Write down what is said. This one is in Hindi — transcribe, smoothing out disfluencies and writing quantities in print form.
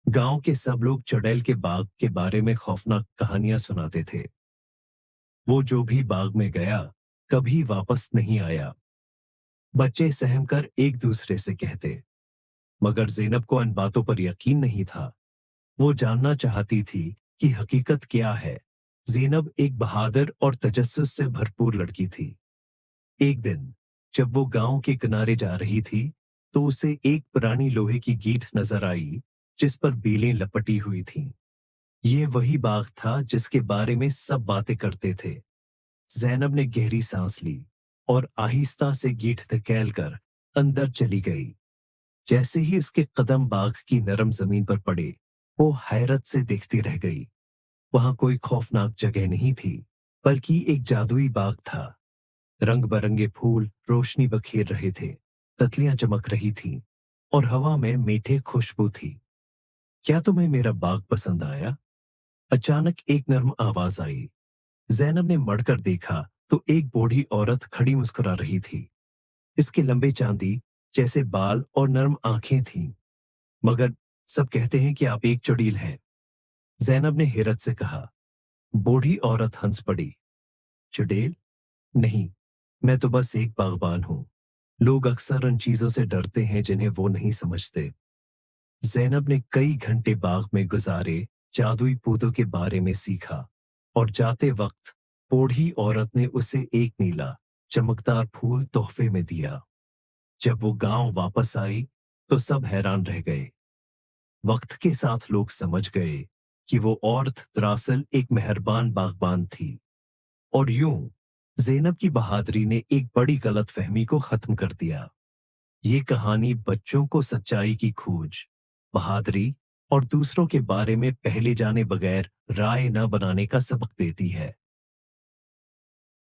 गांव के सब लोग चुड़ैल के बाग के बारे में खौफनाक कहानियां सुनाते थे। वो जो भी बाग में गया, कभी वापस नहीं आया। बच्चे सहम कर एक दूसरे से कहते, मगर ज़ैनब को इन बातों पर यकीन नहीं था। वो जानना चाहती थी कि हकीकत क्या है। ज़ैनब एक बहादुर और तजस्सुस से भरपूर लड़की थी। एक दिन जब वो गांव के किनारे जा रही थी, तो उसे एक पुरानी लोहे की गीट नजर आई, जिस पर बेलें लपटी हुई थीं। ये वही बाग था जिसके बारे में सब बातें करते थे। ज़ैनब ने गहरी सांस ली और आहिस्ता से गीठ धकेल कर अंदर चली गई। जैसे ही उसके कदम बाग की नरम जमीन पर पड़े, वो हैरत से देखती रह गई। वहां कोई खौफनाक जगह नहीं थी, बल्कि एक जादुई बाग था। रंग बिरंगे फूल रोशनी बखेर रहे थे, तितलियां चमक रही थीं और हवा में मीठे खुशबू थी। क्या तुम्हें मेरा बाग पसंद आया? अचानक एक नर्म आवाज आई। ज़ैनब ने मुड़कर देखा तो एक बूढ़ी औरत खड़ी मुस्कुरा रही थी। इसके लंबे चांदी जैसे बाल और नर्म आंखें थीं। मगर सब कहते हैं कि आप एक चुड़ैल हैं। ज़ैनब ने हैरत से कहा। बूढ़ी औरत हंस पड़ी। चुड़ैल? नहीं, मैं तो बस एक बागबान हूं। लोग अक्सर उन चीजों से डरते हैं जिन्हें वो नहीं समझते। ज़ैनब ने कई घंटे बाग में गुजारे, जादुई पौधों के बारे में सीखा, और जाते वक्त बूढ़ी औरत ने उसे एक नीला चमकदार फूल तोहफे में दिया। जब वो गांव वापस आई, तो सब हैरान रह गए। वक्त के साथ लोग समझ गए कि वो औरत दरअसल एक मेहरबान बागबान थी। और यूं ज़ैनब की बहादुरी ने एक बड़ी गलतफहमी को खत्म कर दिया। ये कहानी बच्चों को सच्चाई की खोज, बहादुरी और दूसरों के बारे में पहले जाने बगैर राय न बनाने का सबक देती है।